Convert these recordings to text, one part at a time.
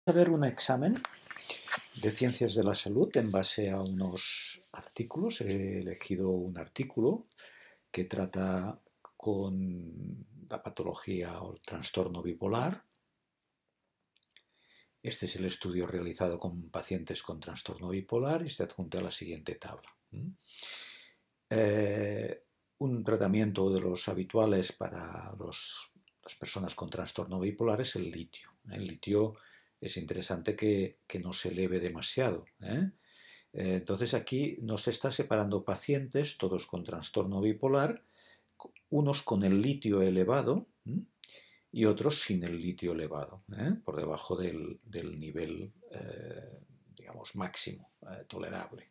A ver un examen de ciencias de la salud en base a unos artículos. He elegido un artículo que trata con la patología o el trastorno bipolar. Este es el estudio realizado con pacientes con trastorno bipolar y se adjunta a la siguiente tabla. Un tratamiento de los habituales para las personas con trastorno bipolar es el litio. El litio es interesante que no se eleve demasiado. Entonces aquí nos está separando pacientes, todos con trastorno bipolar, unos con el litio elevado y otros sin el litio elevado, por debajo del nivel, digamos, máximo tolerable.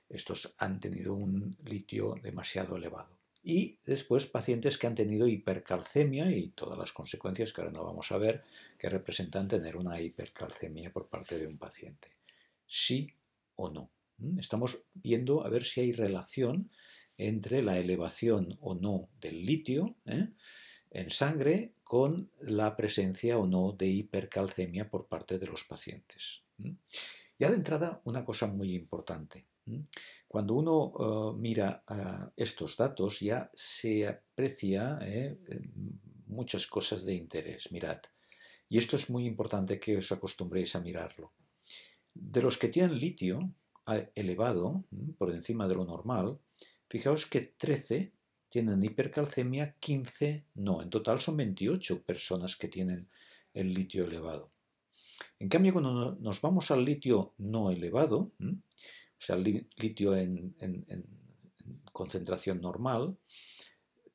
Estos han tenido un litio demasiado elevado. Y después pacientes que han tenido hipercalcemia y todas las consecuencias que ahora no vamos a ver que representan tener una hipercalcemia por parte de un paciente. Sí o no. Estamos viendo a ver si hay relación entre la elevación o no del litio en sangre con la presencia o no de hipercalcemia por parte de los pacientes. Ya de entrada, una cosa muy importante. Cuando uno mira estos datos ya se aprecia muchas cosas de interés. Mirad, y esto es muy importante que os acostumbréis a mirarlo. De los que tienen litio elevado, por encima de lo normal, fijaos que 13 tienen hipercalcemia, 15 no. En total son 28 personas que tienen el litio elevado. En cambio, cuando nos vamos al litio no elevado, o sea, el litio en concentración normal,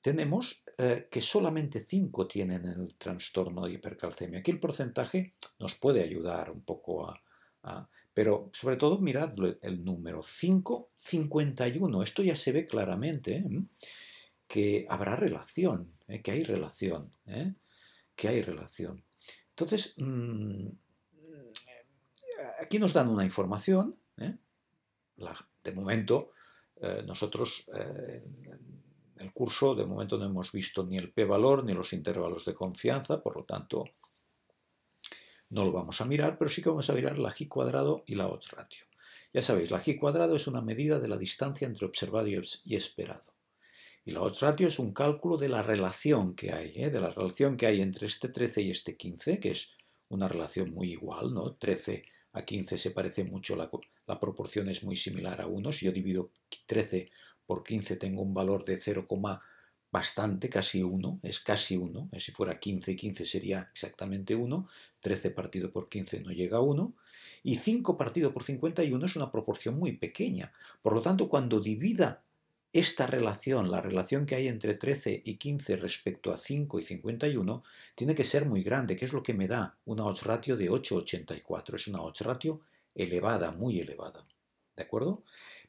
tenemos que solamente 5 tienen el trastorno de hipercalcemia. Aquí el porcentaje nos puede ayudar un poco pero sobre todo mirad el número 5, 51. Esto ya se ve claramente que habrá relación, que hay relación, que hay relación. Entonces, aquí nos dan una información. De momento, nosotros en el curso, de momento no hemos visto ni el p-valor ni los intervalos de confianza, por lo tanto, no lo vamos a mirar, pero sí que vamos a mirar la G cuadrado y la odds ratio. Ya sabéis, la G cuadrado es una medida de la distancia entre observado y esperado. Y la odds ratio es un cálculo de la relación que hay, entre este 13 y este 15, que es una relación muy igual, ¿no? 13 a 15 se parece mucho, la proporción es muy similar a 1. Si yo divido 13 por 15 tengo un valor de 0, bastante, casi 1, es casi 1. Si fuera 15 y 15 sería exactamente 1, 13 partido por 15 no llega a 1, y 5 partido por 51 es una proporción muy pequeña. Por lo tanto, cuando divida esta relación, la relación que hay entre 13 y 15 respecto a 5 y 51, tiene que ser muy grande, que es lo que me da una odds ratio de 8,84. Es una odds ratio elevada, muy elevada. ¿De acuerdo?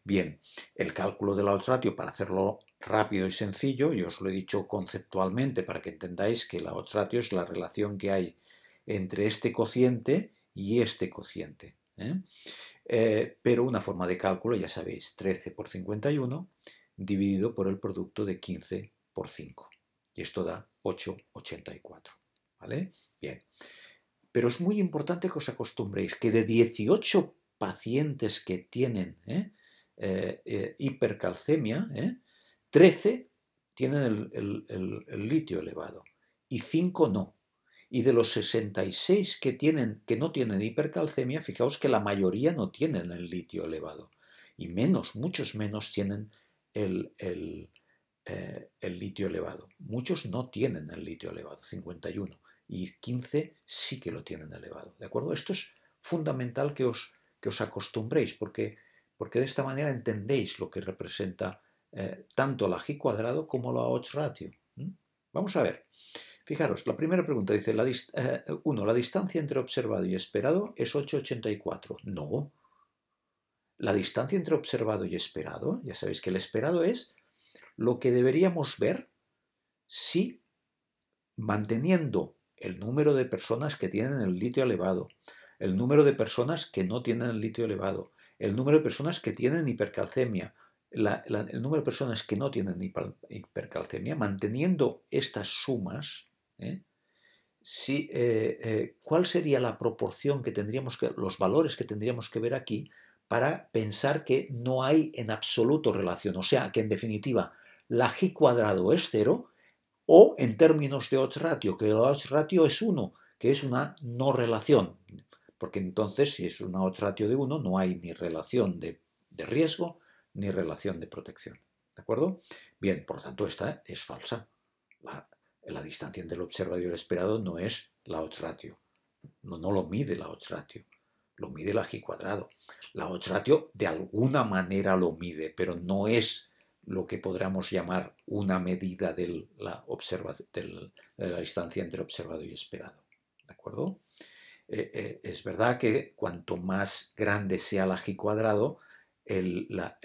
Bien, el cálculo de la odds ratio, para hacerlo rápido y sencillo, yo os lo he dicho conceptualmente para que entendáis que la odds ratio es la relación que hay entre este cociente y este cociente. Pero una forma de cálculo, ya sabéis, 13 por 51 dividido por el producto de 15 por 5. Y esto da 8,84. ¿Vale? Bien. Pero es muy importante que os acostumbréis que de 18 pacientes que tienen hipercalcemia, 13 tienen el litio elevado y 5 no. Y de los 66 que no tienen hipercalcemia, fijaos que la mayoría no tienen el litio elevado. Y muchos menos tienen el litio elevado. Muchos no tienen el litio elevado, 51. Y 15 sí que lo tienen elevado. ¿De acuerdo? Esto es fundamental que os acostumbréis, porque de esta manera entendéis lo que representa tanto la G cuadrado como la odds ratio. Vamos a ver. Fijaros, la primera pregunta dice, la distancia entre observado y esperado es 8,84. No. La distancia entre observado y esperado, ya sabéis que el esperado es lo que deberíamos ver si, manteniendo el número de personas que tienen el litio elevado, el número de personas que no tienen el litio elevado, el número de personas que tienen hipercalcemia, el número de personas que no tienen hipercalcemia, manteniendo estas sumas, ¿cuál sería la proporción que tendríamos los valores que tendríamos que ver aquí para pensar que no hay en absoluto relación? O sea, que en definitiva la g cuadrado es 0 o en términos de odds ratio, que el odds ratio es 1, que es una no relación. Porque entonces, si es una odds ratio de 1, no hay ni relación de riesgo ni relación de protección. ¿De acuerdo? Bien, por lo tanto, esta es falsa. La distancia entre el observado y el esperado no es la odds ratio. No lo mide la odds ratio. Lo mide la g cuadrado. La odds ratio de alguna manera lo mide, pero no es lo que podríamos llamar una medida de la distancia entre observado y esperado. ¿De acuerdo? Es verdad que cuanto más grande sea la g cuadrado, la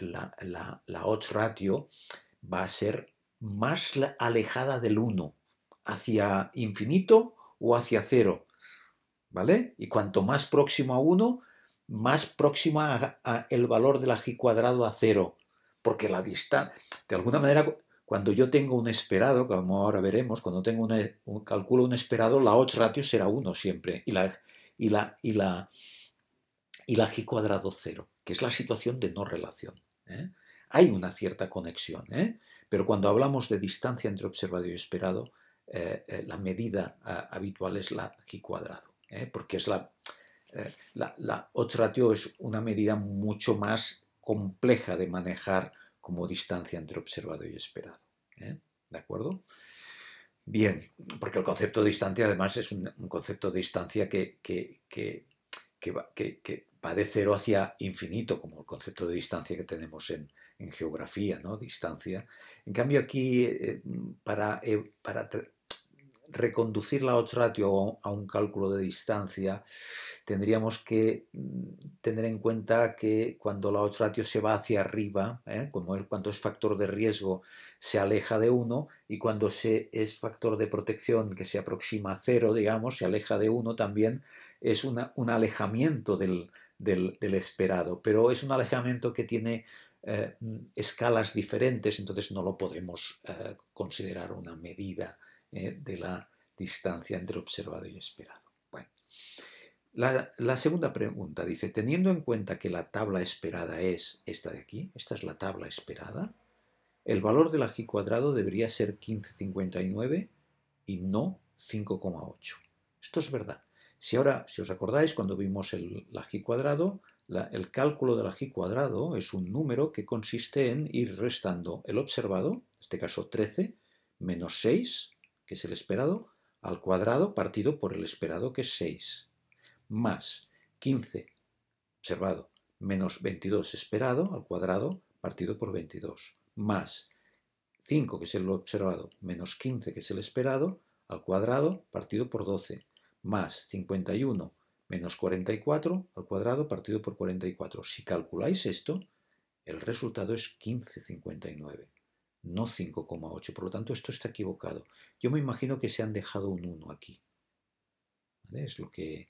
odds ratio va a ser más alejada del 1, hacia infinito o hacia 0, ¿vale? Y cuanto más próximo a 1, más próxima a el valor de la g cuadrado a 0, porque la distancia, de alguna manera, cuando yo tengo un esperado, como ahora veremos, cuando tengo calculo un esperado, la odds ratio será 1 siempre, y la g cuadrado 0, que es la situación de no relación. Hay una cierta conexión, pero cuando hablamos de distancia entre observado y esperado, la medida habitual es la g cuadrado, porque es la odds ratio es una medida mucho más compleja de manejar como distancia entre observado y esperado. ¿De acuerdo? Bien, porque el concepto de distancia además es un concepto de distancia que va de 0 hacia infinito, como el concepto de distancia que tenemos en geografía, ¿no? Distancia. En cambio aquí, para reconducir la odds ratio a un cálculo de distancia, tendríamos que tener en cuenta que cuando la odds ratio se va hacia arriba, cuando es factor de riesgo, se aleja de 1, y cuando es factor de protección, que se aproxima a 0, digamos, se aleja de 1 también, es un alejamiento del esperado, pero es un alejamiento que tiene escalas diferentes, entonces no lo podemos considerar una medida de la distancia entre observado y esperado. Bueno, la segunda pregunta dice, teniendo en cuenta que la tabla esperada es esta de aquí, esta es la tabla esperada, el valor de la g cuadrado debería ser 15,59 y no 5,8. Esto es verdad. Si os acordáis, cuando vimos la g cuadrado, el cálculo de la g cuadrado es un número que consiste en ir restando el observado, en este caso 13, menos 6, que es el esperado, al cuadrado partido por el esperado, que es 6, más 15 observado menos 22 esperado al cuadrado partido por 22, más 5, que es el observado, menos 15, que es el esperado, al cuadrado partido por 12, más 51 menos 44 al cuadrado partido por 44. Si calculáis esto, el resultado es 15,59, no 5,8. Por lo tanto, esto está equivocado. Yo me imagino que se han dejado un 1 aquí. ¿Vale? Es lo que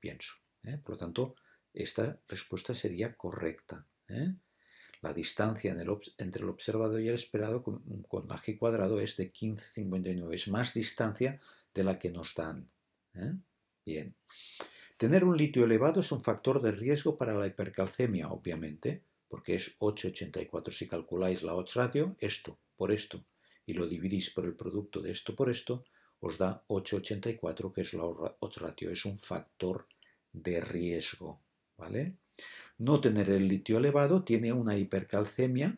pienso. Por lo tanto, esta respuesta sería correcta. La distancia entre el observado y el esperado con la g cuadrado es de 15,59. Es más distancia de la que nos dan. Bien. Tener un litio elevado es un factor de riesgo para la hipercalcemia, obviamente, porque es 8,84. Si calculáis la odds ratio, esto por esto, y lo dividís por el producto de esto por esto, os da 8,84, que es la odds ratio. Es un factor de riesgo, ¿vale? No tener el litio elevado tiene una hipercalcemia,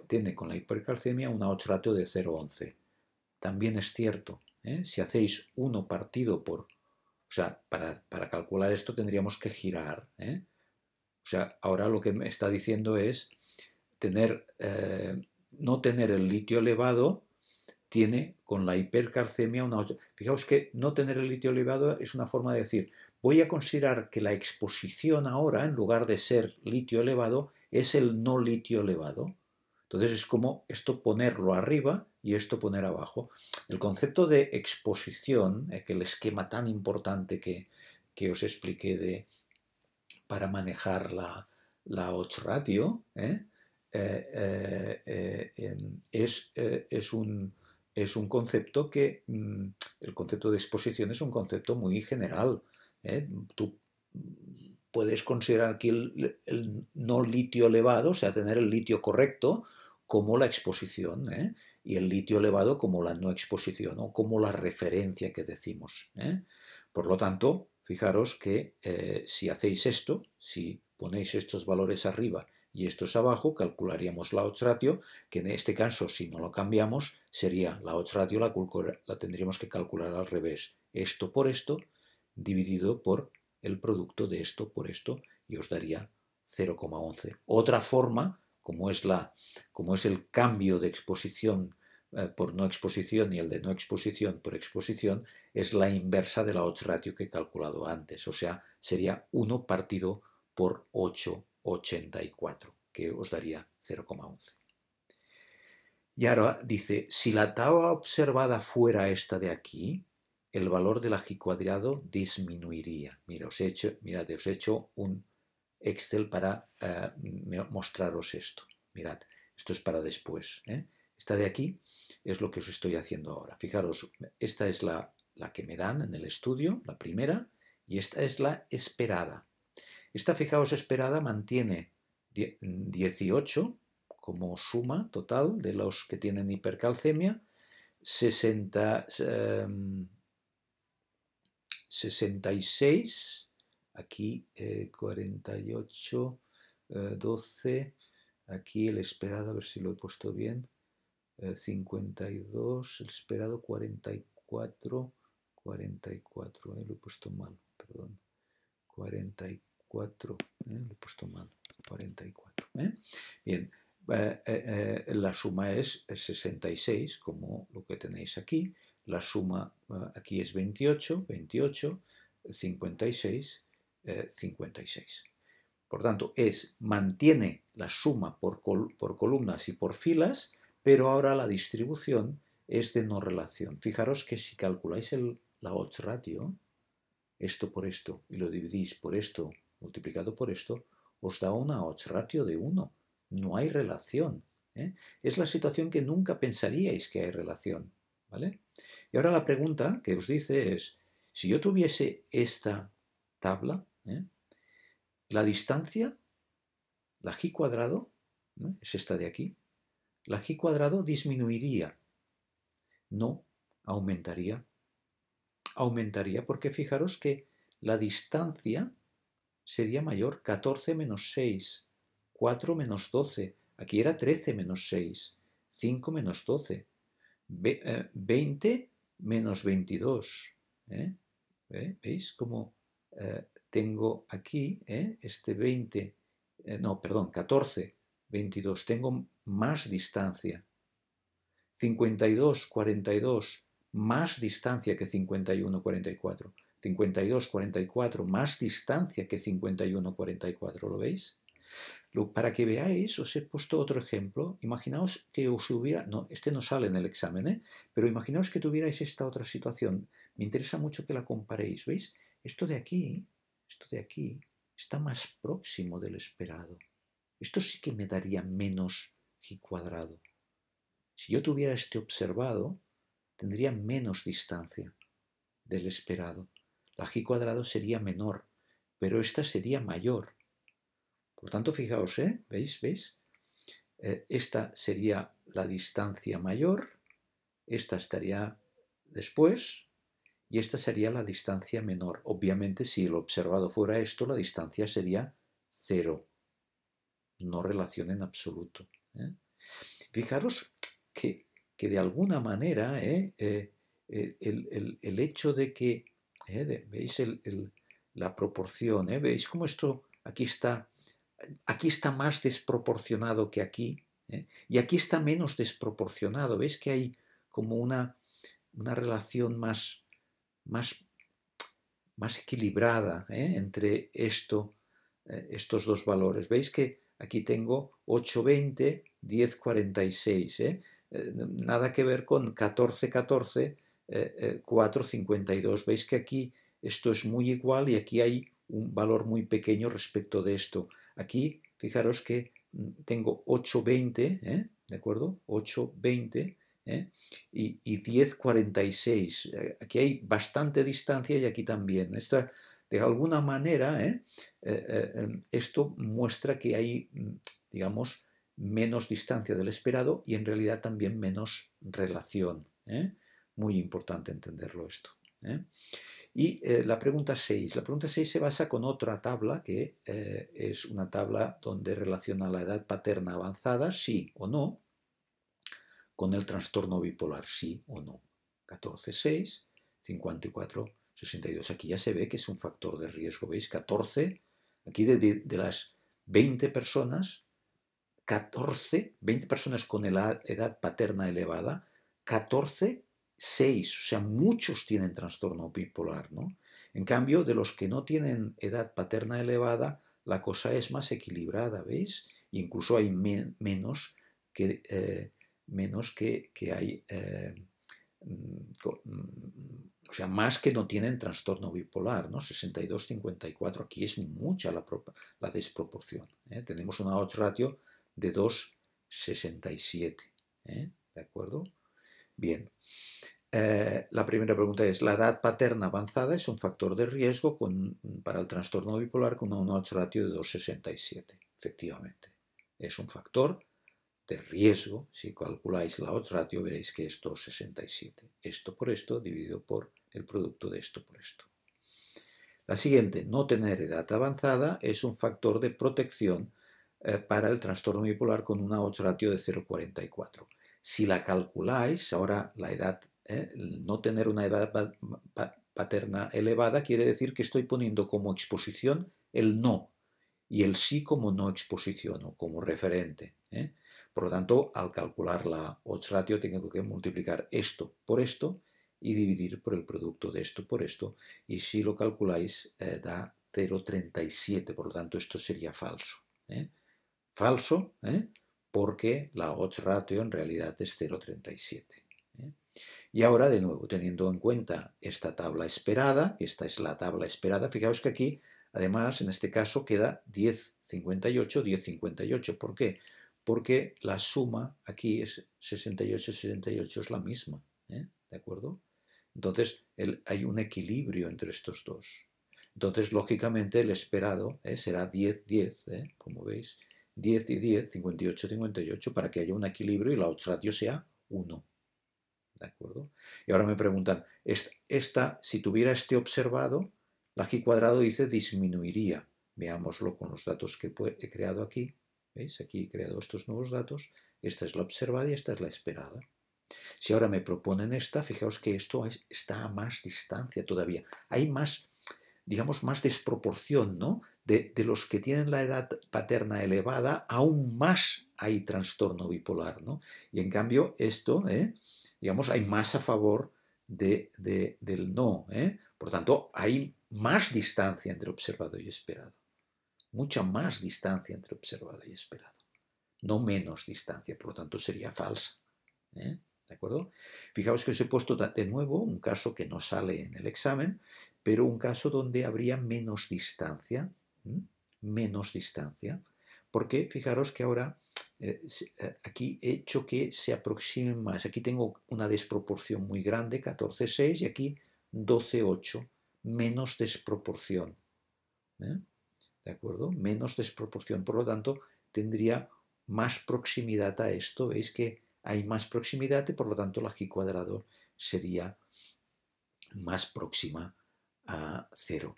tiene con la hipercalcemia una odds ratio de 0,11. También es cierto, si hacéis 1 partido por... O sea, para calcular esto tendríamos que girar. O sea, ahora lo que me está diciendo es no tener el litio elevado tiene con la hipercalcemia una... Fijaos que no tener el litio elevado es una forma de decir, voy a considerar que la exposición ahora, en lugar de ser litio elevado, es el no litio elevado. Entonces es como esto ponerlo arriba y esto poner abajo. El concepto de exposición, que el esquema tan importante que os expliqué para manejar la odds ratio, es un concepto que el concepto de exposición es un concepto muy general. Tú puedes considerar aquí el no litio elevado, o sea, tener el litio correcto, como la exposición, y el litio elevado como la no exposición, o como la referencia que decimos. Por lo tanto, fijaros que si hacéis esto, si ponéis estos valores arriba y estos abajo, calcularíamos la odds ratio, que en este caso, si no lo cambiamos, sería la odds ratio, la tendríamos que calcular al revés. Esto por esto, dividido por el producto de esto por esto, y os daría 0,11. Otra forma, como es el cambio de exposición por no exposición y el de no exposición por exposición, es la inversa de la odds ratio que he calculado antes. O sea, sería 1 partido por 8,84, que os daría 0,11. Y ahora dice, si la tabla observada fuera esta de aquí, el valor del G cuadrado disminuiría. Mira, os he hecho un Excel para mostraros esto. Mirad, esto es para después. Esta de aquí es lo que os estoy haciendo ahora. Fijaros, esta es la que me dan en el estudio, la primera, y esta es la esperada. Esta, fijaos, esperada mantiene 18 como suma total de los que tienen hipercalcemia, 66, aquí 48, 12, aquí el esperado, a ver si lo he puesto bien, 52, el esperado 44, lo he puesto mal, perdón, 44, lo he puesto mal, 44, bien. La suma es 66, como lo que tenéis aquí. La suma aquí es 28, 56, 56. Por tanto, mantiene la suma por columnas y por filas, pero ahora la distribución es de no relación. Fijaros que si calculáis la odds ratio, esto por esto, y lo dividís por esto multiplicado por esto, os da una odds ratio de 1. No hay relación. Es la situación que nunca pensaríais que hay relación. ¿Vale? Y ahora la pregunta que os dice es, si yo tuviese esta tabla, la distancia, la G cuadrado, es esta de aquí, la G cuadrado disminuiría, no aumentaría. Aumentaría porque fijaros que la distancia sería mayor, 14 menos 6, 4 menos 12, aquí era 13 menos 6, 5 menos 12, 20 menos 22. ¿Veis cómo tengo aquí este 20, no, perdón, 14, 22, tengo más distancia. 52, 42, más distancia que 51, 44. 52, 44, más distancia que 51, 44, ¿lo veis? Para que veáis, os he puesto otro ejemplo. Imaginaos que os hubiera... No, este no sale en el examen, pero imaginaos que tuvierais esta otra situación. Me interesa mucho que la comparéis, ¿veis? Esto de aquí está más próximo del esperado. Esto sí que me daría menos G cuadrado. Si yo tuviera este observado, tendría menos distancia del esperado. La G cuadrado sería menor, pero esta sería mayor. Por tanto, fijaos, ¿veis? Esta sería la distancia mayor, esta estaría después y esta sería la distancia menor. Obviamente, si el observado fuera esto, la distancia sería 0. No relación en absoluto. Fijaros que de alguna manera el hecho de que, ¿veis la proporción? ¿Veis cómo esto aquí está más desproporcionado que aquí? Y aquí está menos desproporcionado. ¿Veis que hay como una relación más equilibrada entre estos dos valores? ¿Veis que aquí tengo 8,20, 10,46? Nada que ver con 14,14, 4,52. ¿Veis que aquí esto es muy igual y aquí hay un valor muy pequeño respecto de esto? Aquí, fijaros que tengo 8,20, ¿de acuerdo? 8,20 ¿eh? Y 10, 46. Aquí hay bastante distancia y aquí también. De alguna manera, esto muestra que hay, digamos, menos distancia del esperado y en realidad también menos relación. Muy importante entenderlo esto. Y la pregunta 6. La pregunta 6 se basa con otra tabla que es una tabla donde relaciona la edad paterna avanzada, sí o no, con el trastorno bipolar, sí o no. 14, 6, 54, 62. Aquí ya se ve que es un factor de riesgo, ¿veis? 14, aquí de las 20 personas, 20 personas con edad paterna elevada, 14, 6, o sea, muchos tienen trastorno bipolar, ¿no? En cambio, de los que no tienen edad paterna elevada, la cosa es más equilibrada, ¿veis? Incluso hay menos que hay, o sea, más que no tienen trastorno bipolar, ¿no? 62, 54. Aquí es mucha la desproporción. Tenemos una odds ratio de 2,67. ¿De acuerdo? Bien. La primera pregunta es, ¿la edad paterna avanzada es un factor de riesgo para el trastorno bipolar con una odds ratio de 2,67? Efectivamente, es un factor de riesgo. Si calculáis la odds ratio veréis que es 2,67. Esto por esto dividido por el producto de esto por esto. La siguiente, no tener edad avanzada, es un factor de protección para el trastorno bipolar con una odds ratio de 0,44. Si la calculáis, ahora la edad, no tener una edad paterna elevada quiere decir que estoy poniendo como exposición el no y el sí como no exposición o como referente. Por lo tanto, al calcular la odds ratio tengo que multiplicar esto por esto y dividir por el producto de esto por esto, y si lo calculáis da 0,37, por lo tanto esto sería falso. Falso, porque la odds ratio en realidad es 0,37. Y ahora, de nuevo, teniendo en cuenta esta tabla esperada, esta es la tabla esperada, fijaos que aquí, además, en este caso queda 10,58, 10,58. ¿Por qué? Porque la suma aquí es 68, 68, es la misma. ¿De acuerdo? Entonces, hay un equilibrio entre estos dos. Entonces, lógicamente, el esperado será 10, 10, como veis, 10 y 10, 58, 58, para que haya un equilibrio y la odds ratio sea 1. ¿De acuerdo? Y ahora me preguntan, si tuviera este observado, la G cuadrado dice disminuiría. Veámoslo con los datos que he creado aquí. ¿Veis? Aquí he creado estos nuevos datos. Esta es la observada y esta es la esperada. Si ahora me proponen esta, fijaos que esto está a más distancia todavía. Hay más, digamos, más desproporción, ¿no? De los que tienen la edad paterna elevada, aún más hay trastorno bipolar, ¿no? Y en cambio esto, digamos, hay más a favor del no. Por tanto, hay más distancia entre observado y esperado. Mucha más distancia entre observado y esperado. No menos distancia, por lo tanto sería falsa. ¿De acuerdo? Fijaos que os he puesto de nuevo un caso que no sale en el examen, pero un caso donde habría menos distancia. Menos distancia. Porque fijaros que ahora aquí he hecho que se aproximen más. Aquí tengo una desproporción muy grande, 14,6, y aquí 12,8. Menos desproporción. ¿De acuerdo? Menos desproporción. Por lo tanto, tendría más proximidad a esto. Veis que hay más proximidad y por lo tanto la G cuadrado sería más próxima a 0.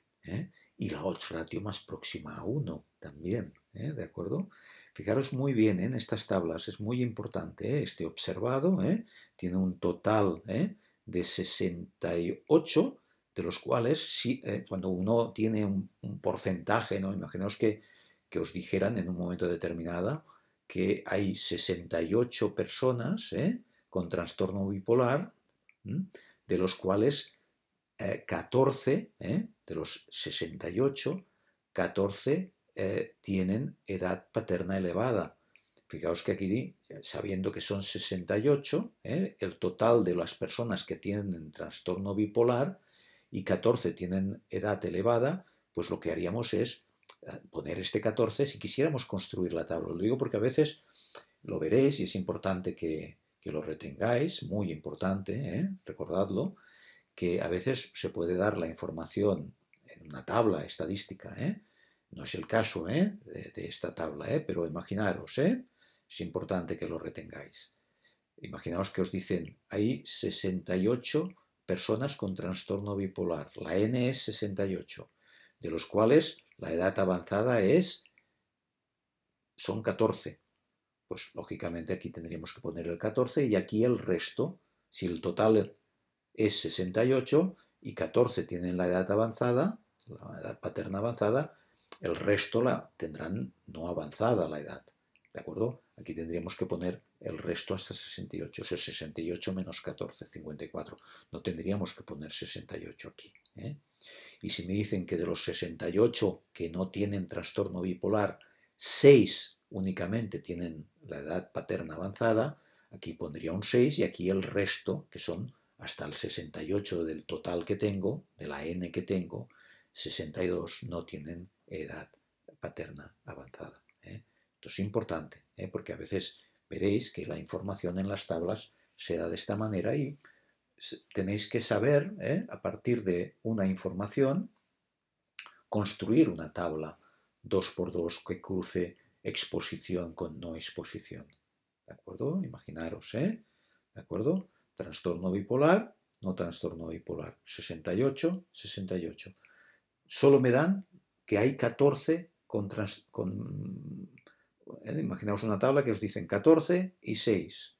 Y la odds ratio más próxima a 1 también. ¿De acuerdo? Fijaros muy bien en estas tablas, es muy importante. Este observado tiene un total de 68, de los cuales cuando uno tiene un porcentaje, ¿no? Imaginaos que os dijeran en un momento determinado que hay 68 personas con trastorno bipolar, de los cuales 14, de los 68, 14 tienen edad paterna elevada. Fijaos que aquí, sabiendo que son 68, el total de las personas que tienen trastorno bipolar y 14 tienen edad elevada, pues lo que haríamos es poner este 14 si quisiéramos construir la tabla. Lo digo porque a veces lo veréis y es importante que que lo retengáis, muy importante, recordadlo, que a veces se puede dar la información en una tabla estadística, no es el caso de esta tabla, pero imaginaros, es importante que lo retengáis. Imaginaos que os dicen, hay 68 personas con trastorno bipolar, la N es 68, de los cuales la edad avanzada son 14. Pues lógicamente aquí tendríamos que poner el 14 y aquí el resto, si el total es 68 y 14 tienen la edad avanzada, la edad paterna avanzada, el resto la tendrán no avanzada la edad, ¿de acuerdo? Aquí tendríamos que poner el resto hasta 68, o sea, 68 menos 14, 54. No tendríamos que poner 68 aquí, Y si me dicen que de los 68 que no tienen trastorno bipolar, 6 únicamente tienen la edad paterna avanzada, aquí pondría un 6 y aquí el resto, que son hasta el 68 del total que tengo, de la N que tengo, 62 no tienen edad paterna avanzada. Esto es importante, porque a veces veréis que la información en las tablas se da de esta manera y tenéis que saber, a partir de una información, construir una tabla 2×2 que cruce exposición con no exposición. ¿De acuerdo? Imaginaros, ¿de acuerdo? Trastorno bipolar, no trastorno bipolar. 68, 68. Solo me dan que hay 14 imaginaos una tabla que os dicen 14 y 6.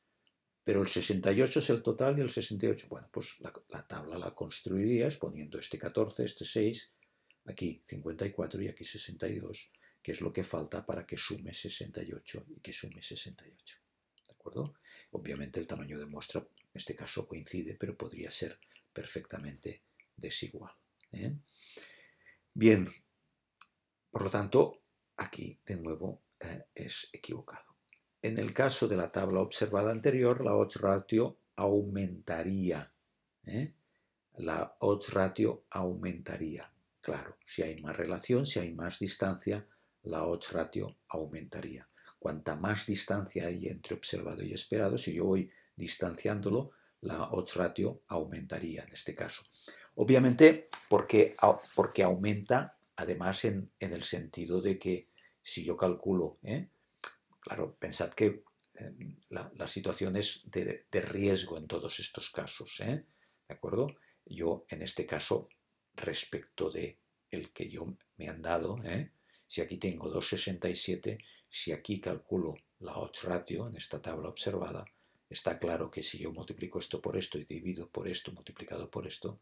Pero el 68 es el total y el 68. Bueno, pues la tabla la construirías poniendo este 14, este 6, aquí 54 y aquí 62, que es lo que falta para que sume 68 y que sume 68. ¿De acuerdo? Obviamente el tamaño de muestra en este caso coincide, pero podría ser perfectamente desigual. Bien, por lo tanto, aquí de nuevo es equivocado. En el caso de la tabla observada anterior, la odds ratio aumentaría. La odds ratio aumentaría. Claro, si hay más relación, si hay más distancia, la odds ratio aumentaría. Cuanta más distancia hay entre observado y esperado, si yo voy distanciándolo, la odds ratio aumentaría en este caso. Obviamente porque aumenta, además en el sentido de que si yo calculo, claro, pensad que la situación es de riesgo en todos estos casos, ¿de acuerdo? Yo, en este caso, respecto de el que yo me han dado, si aquí tengo 2,67, si aquí calculo la odds ratio en esta tabla observada, está claro que si yo multiplico esto por esto y divido por esto multiplicado por esto,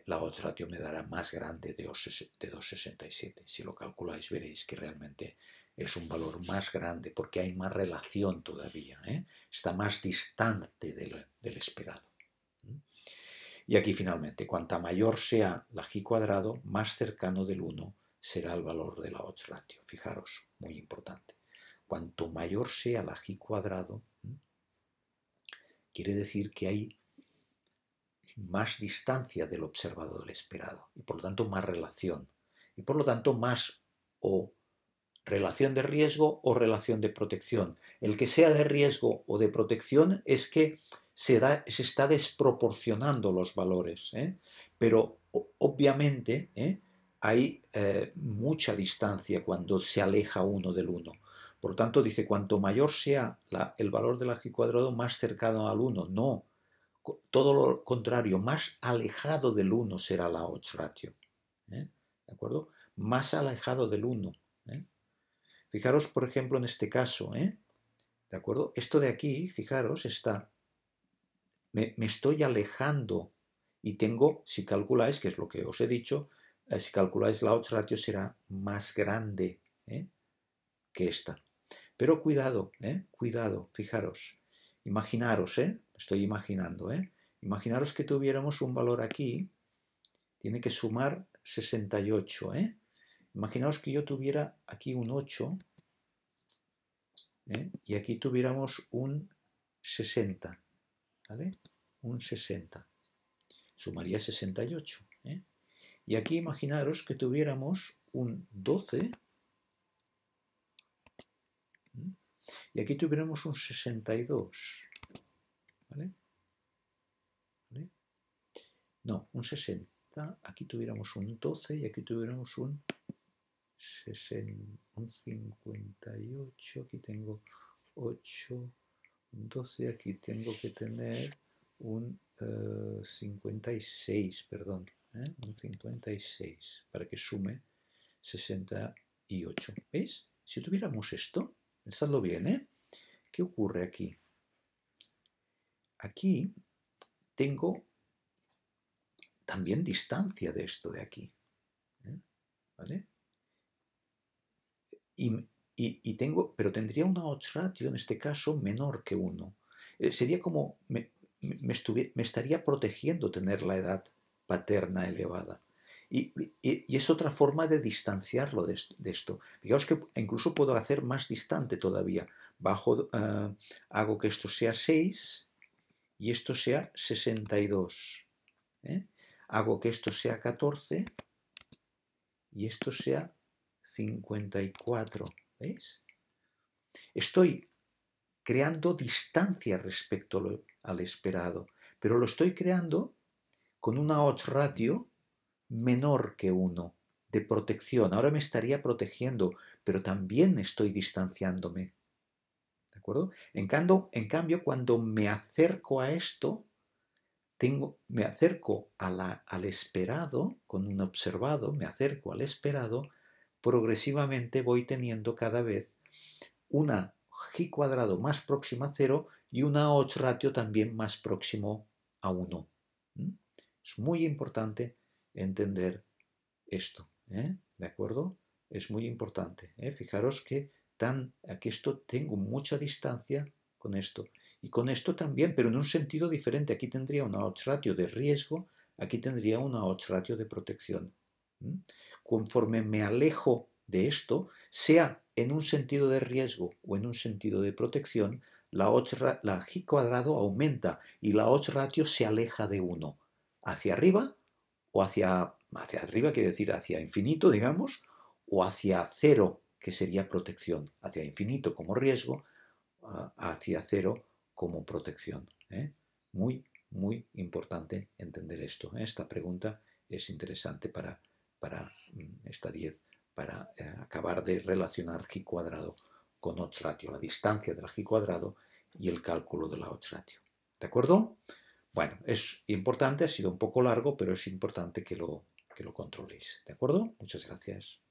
la odds ratio me dará más grande de 2,67. Si lo calculáis veréis que realmente es un valor más grande porque hay más relación todavía, está más distante del esperado. Y aquí finalmente, cuanta mayor sea la G cuadrado, más cercano del 1 será el valor de la odds ratio. Fijaros, muy importante. Cuanto mayor sea la G cuadrado, quiere decir que hay más distancia del observado del esperado y por lo tanto más relación y por lo tanto más o relación de riesgo o relación de protección. El que sea de riesgo o de protección es que se está desproporcionando los valores, pero obviamente hay mucha distancia cuando se aleja uno del 1. Por lo tanto dice cuanto mayor sea el valor de la G cuadrado más cercano al 1, no. Todo lo contrario, más alejado del 1 será la odds ratio. ¿De acuerdo? Más alejado del 1. Fijaros, por ejemplo, en este caso. ¿De acuerdo? Esto de aquí, fijaros, me estoy alejando y tengo, si calculáis, que es lo que os he dicho, si calculáis la odds ratio será más grande que esta. Pero cuidado, cuidado, fijaros. Imaginaros, estoy imaginando, imaginaros que tuviéramos un valor aquí, tiene que sumar 68, Imaginaos que yo tuviera aquí un 8, y aquí tuviéramos un 60, ¿vale? Un 60. Sumaría 68, Y aquí imaginaros que tuviéramos un 12, y aquí tuviéramos un 62. ¿Vale? ¿Vale? No, un 60, aquí tuviéramos un 12 y aquí tuviéramos un 58, aquí tengo 8, un 12, aquí tengo que tener un 56, perdón, un 56, para que sume 68. ¿Veis? Si tuviéramos esto, pensadlo bien, ¿qué ocurre aquí? Aquí tengo también distancia de esto de aquí, ¿vale? Pero tendría una odds ratio en este caso menor que 1. Sería como me estaría protegiendo tener la edad paterna elevada. Y es otra forma de distanciarlo de esto. Fijaos que incluso puedo hacer más distante todavía. Hago que esto sea 6 y esto sea 62. Hago que esto sea 14 y esto sea 54. ¿Veis? Estoy creando distancia respecto al esperado, pero lo estoy creando con una odds ratio menor que 1 de protección. Ahora me estaría protegiendo, pero también estoy distanciándome. ¿De acuerdo? En cambio, cuando me acerco a esto, me acerco al esperado, con un observado, me acerco al esperado, progresivamente voy teniendo cada vez una g cuadrado más próxima a 0 y una odds ratio también más próximo a 1. Es muy importante entender esto, ¿de acuerdo? Es muy importante. Fijaros que aquí esto tengo mucha distancia con esto. Y con esto también, pero en un sentido diferente. Aquí tendría una odds ratio de riesgo, aquí tendría una odds ratio de protección. Conforme me alejo de esto, sea en un sentido de riesgo o en un sentido de protección, la g cuadrado aumenta y la odds ratio se aleja de 1. Hacia arriba o hacia arriba, quiere decir hacia infinito, digamos, o hacia 0, que sería protección. Hacia infinito como riesgo, hacia 0 como protección. Muy, muy importante entender esto. Esta pregunta es interesante para esta 10, para acabar de relacionar g cuadrado con odds ratio, la distancia del g cuadrado y el cálculo de la odds ratio. ¿De acuerdo? Bueno, es importante, ha sido un poco largo, pero es importante que lo controléis. ¿De acuerdo? Muchas gracias.